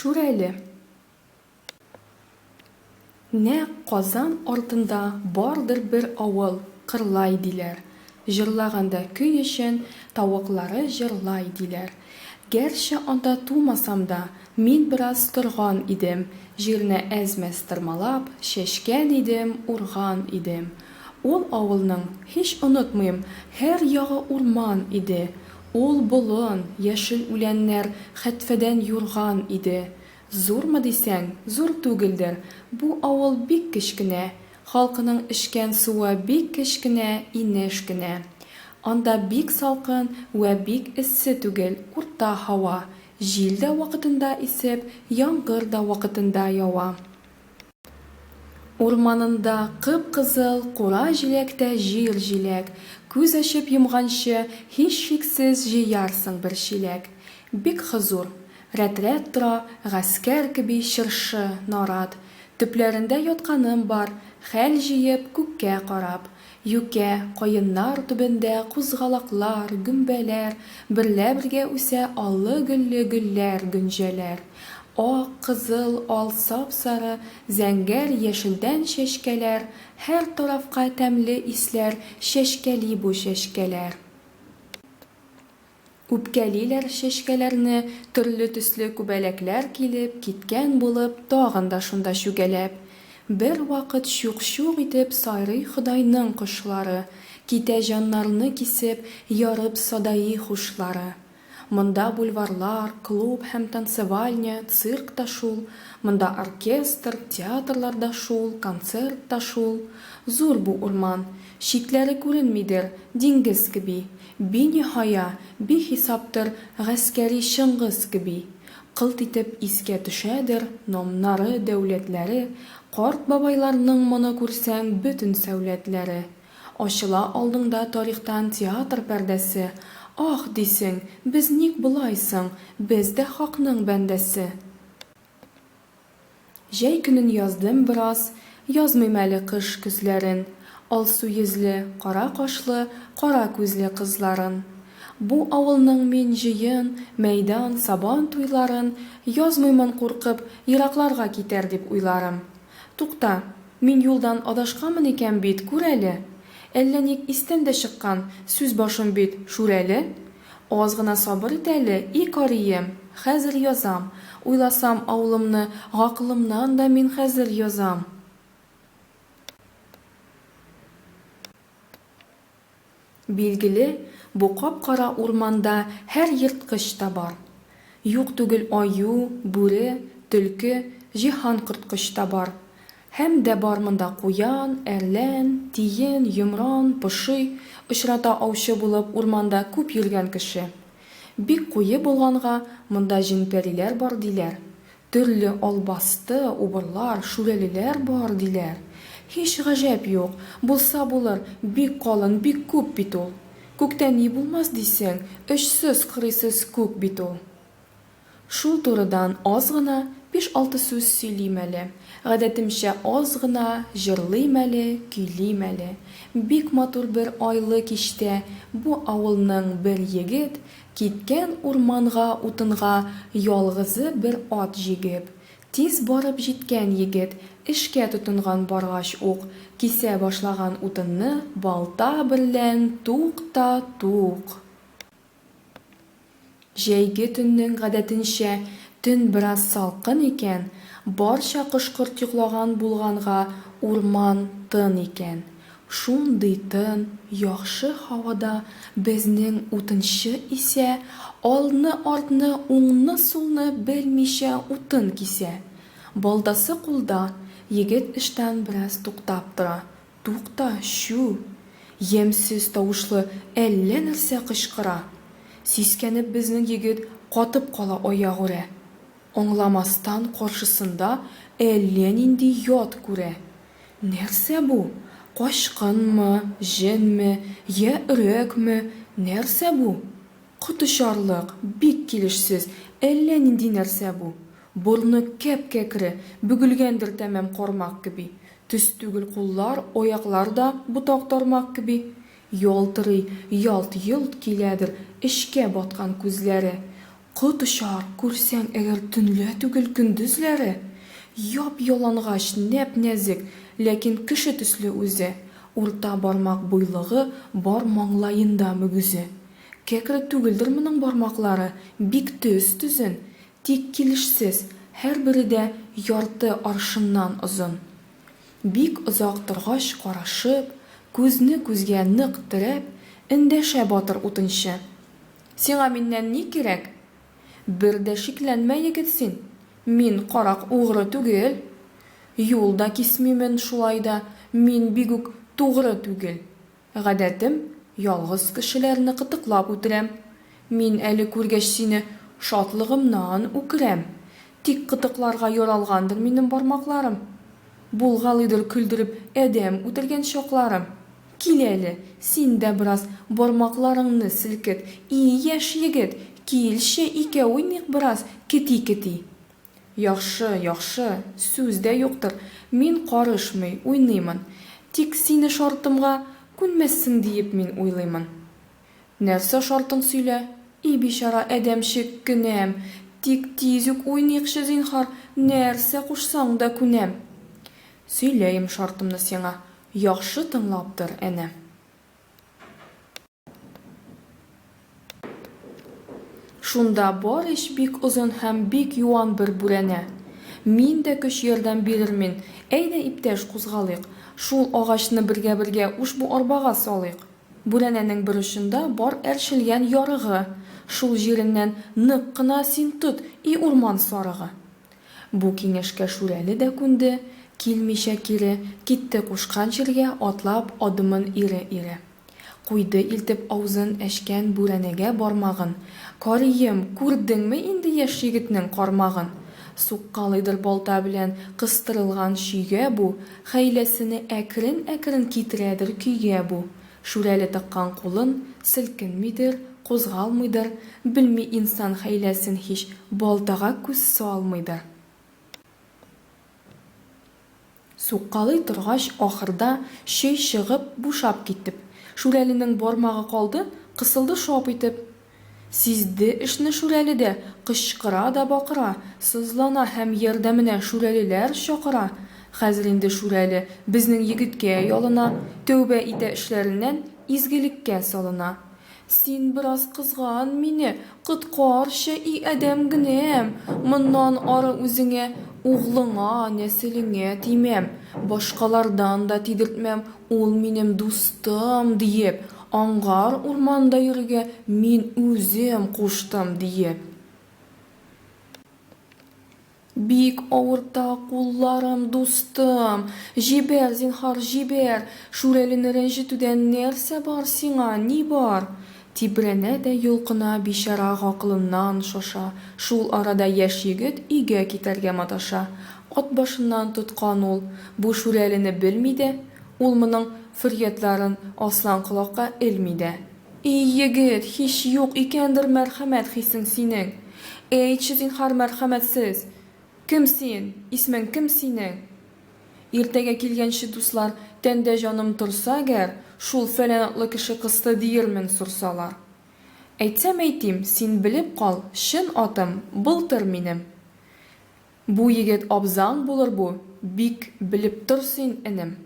Шүрәле. Нәк Казан артында бардыр бер авыл, кырлай диләр. Җырлаганда көй өчен тавыклары җырлай диләр. Гәрчә анда тумасам да, мин бераз торган идем. Җирне әзмәс тырмалап, чәчкән идем, урган идем. Ул авылның, һич онытмыйм, һәр ягы урман иде. Ул болын, яшел үләннәр хәтфәдән юрган иде. Зурмы дисәң, зур түгелдер. Бу авыл бик кечкенә. Халкының эчкән суы бик кечкенә, инеш кенә. Анда бик салкын вә бик эссе түгел, урта һава. Җил дә вакытында исеп, яңгыр да вакытында ява. Урманында кып-кызыл, кура җиләктә җир җиләк. Күз ачып йомганчы, һич шиксез җыярсың бер чиләк. Бик хозур. Рәт-рәт тора, гаскәр кеби чыршы, нарат. Төпләрендә ятканым бар, хәл җыеп күккә карап. Юкә, каеннар төбендә кузгалаклар, гөмбәләр, берлә-бергә үсә аллы-гөлле гөлләр, гөнҗәләр. Ак, кызыл, ал, сап-сары, зәңгәр, яшелдән чәчкәләр, һәр тарафка тәмле исләр, чәчкәли бу чәчкәләр. Үпкәлиләр чәчкәләрне, төрле төсле күбәләкләр килеп, киткән булып, тагын да шунда чүгәләп. Бер вакыт чук-чук итеп сайрый Ходайның кошлары, китә җаннарны кисеп, ярып садаи хушлары. Монда бульварлар, клуб һәм танцевальня, цирк та шул. Монда оркестр, театрлар да шул, концерт та шул. Зур бу урман, читләре күренмидер, диңгез кеби. Биниһая, бихисаптыр, гаскәри Чыңгыз кеби. Кылт итеп искә төшәдер, номнары, дәүләтләре. Карт бабайларның моны күрсәң, бөтен сәүләтләре. Ачыла алдыңда тарихтан театр пәрдәсе. Ах, дисең, без ник булайсың, без дә хакның бәндәсе. Җәй көнен яздым бераз, язмыйм әле кыш күзләрен. Алсу йөзле, кара кашлы, кара күзле кызларын. Бу авылның мин җыен, мәйдан, сабан туйларын язмыймын куркып, еракларга китәр дип уйларым. Тукта, мин юлдан адашканмын икән бит, күр әле. Әллә ник истән дә чыккан, сүз башым бит, шүрәле. Аз гына сабыр ит әле, и карием, хәзер язам. Уйласам авылымны, гакылымнан да мин хәзер язам. Билгеле, бу кап-кара урманда һәр ерткыч та бар. Юк түгел аю, бүре, төлке, җиһан корткыч та бар. Һәм дә бар монда куян, әрлән, тиен, йомран, пошый, очрата аучы булып урманда күп йөргән кеше. Бик куе булганга, монда җин-пәриләр бар диләр. Төрле албасты, убырлар, шүрәлеләр бар диләр. Һич гаҗәп юк, булса булыр, бик калын, бик күп бит ул. Күктә ни булмас дисәң, өчсез-кырыйсыз күк бит ул. Шул турыдан аз гына 5-6 сүз сөйлим әле. Гадәтемчә аз гына җырлыйм әле, көйлим әле. Бик матур бер айлы кичтә бу авылның бер егет киткән урманга утынга ялгызы бер ат җигеп. Тиз барып җиткән егет эшкә тотынган баргач ук кисә башлаган утынны балта берлән тук-та-тук. Җәйге төннең гадәтенчә төн бераз салкын икән, барча кош-корт йоклаган булганга урман тын икән. Шундый тын, яхшы һавада безнең утынчы исә, алны-артны, уңны-сулны белмичә утын кисә. Балтасы кулда, егет эштән бераз туктап тора. Тукта, чү! Ямьсез тавышлы әллә нәрсә кычкыра. Сискәнеп безнең егет катып кала аягүрә. Аңламастан каршысында әллә нинди ят күрә. Нәрсә бу? Качкынмы, җенме, я өрәкме? Нәрсә бу? Кутышарлык, бик килешсез, әллә нинди нәрсә бу. Бурны кәп-кәкре, бөгелгәндер тәмам кармак кеби. Төс түгел куллар, аяклар да ботак тармак кеби. Ялтырый, ялт-йолт киләдер, эшкә баткан күзләре. Кот очар, күрсәң әгәр төнлә түгел көндезләре. Яп-ялангач, нәп-нәзек, ләкин кеше төсле үзе. Урта бармак буйлыгы бар маңлаенда мөгезе. Кәкре түгелдер моның бармаклары, бик төзен, тик килешсез, һәрбере дә ярты аршыннан озын. Бик озак торгач карашып, күзне күзгә нык терәп, эндәшә батыр утынчы. Сиңа миннән ни кирәк? Бер дә шикләнмә, егет син. Мин карак угры түгел. Юлда кисмимен шулай да, мин бик үк тугры түгел. Гадәтем, ялгыз кешеләрне кытыклап үтерәм. Мин әле күргәч сине шатлыгымнан үкерәм. Тик кытыкларга яралгандыр минем бармакларым. Булгалыйдыр күлдереп әдәм үтергән чакларым. Кил әле, син дә бераз бармакларыңны селкет. Яшь егет, килче икәү уйныйк бераз, кити-кити. Яхшы, сүз дә юктыр. Мин карышмый, уйныймын. Тик сине шартымга күнмәссең диеп мин уйлыймын. Нәрсә шартың сөйлә? Бичара әдәмчек кенәм. Тик тиз үк уйныйкчы зинһар, нәрсә кушсаң да күнәм. Сөйләйем шартымны сиңа. Яхшы тыңлап тор, әнә. Шунда бар иш бик озын һәм бик юан бер бүрәнә. Мин дә көч ярдәм бирермен. Әйдә иптәш кузгалыйк. Шул агачны бергә ушбу арбага салыйк. Бүрәнәнең бер очында бар әршелгән ярыгы. Шул җиреннән нык кына син тот, урман сарыгы. Бу киңәшкә Шүрәле дә күнде, килмичә кире, китте кушкан җиргә атлап адымын ире-ире. Куйды илтеп аузын әшкән бүрәнәгә бармагын. Карием, күрдеңме инде яшь егетнең кармагын? Суккалыйдыр балта белән кыстырылган шөйгә бу, хәйләсене әкрен-әкрен китерәдер көйгә бу. Шүрәле тыккан кулын селкенмидер, кузгалмыйдыр, белми инсан хәйләсен һич балтага күз салмыйдыр. Суккалый торгач ахырда шөй чыгып бушап китеп. Шүрәленең бармагы калды, кысылды шап итеп. Сизде эшне Шүрәле дә, кычкыра да бакыра, сызлана һәм ярдәменә Шүрәлеләр чакыра. Хәзер инде Шүрәле безнең егеткә ялына, тәүбә итә эшләреннән изгелеккә салына. Син бераз кызган мине, кыткарчы әдәм генәм. Моннан ары үзеңә, углыңа, нәселеңә тимәм. Башкалардан да тидертмәм, ул минем дустым диеп. Аңгар урманда йөрергә мин үзем куштым диеп. Бик авырта кулларым, дустым. Җибәр, зинһар, җибәр. Шүрәлене рәнҗетүдән нәрсә бар сиңа, ни бар? Тибрәнә дә йолкына бичара гакылыннан шаша. Шул арада яшь егет өйгә китәргә маташа. Ат башыннан тоткан ул, бу Шүрәлене белми дә, ул моның фөрьятларын аслан колакка элми дә. Егет, һич юк икәндер мәрхәмәт хисең синең. Әйтче, зинһар, мәрхәмәтсез. Кем син? Исмең кем синең? Иртәгә килгәнче дуслар, тәндә җаным торса әгәр, шул фәлән атлы кеше кысты диермен сурсалар. Әйтсәм әйтим, син белеп кал, чын атым, былтыр минем. Бу егет абзаң булыр бу, бик белеп тор син, энем.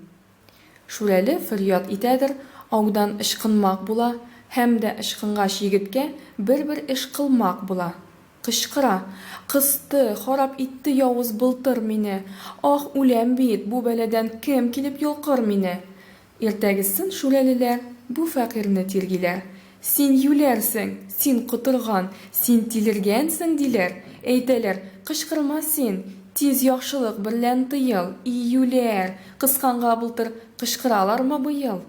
Шүрәле фөрьяд итәдер, аудан ышкынмак була, һәм дә ышкынгач егеткә бер эш кылмак була. Кычкыра, кысты, харап итте явыз былтыр мине. Ах, үләм бит, бу бәләдән кем килеп йолкыр мине? Иртәгесен Шүрәлеләр бу фәкыйрьне тиргиләр. Син юләрсең, син котырган, син тилергәнсең диләр. Әйтәләр, кычкырма син, тиз яхшылык берлән тыел, юләр. Кысканга былтыр кычкыралармы быел?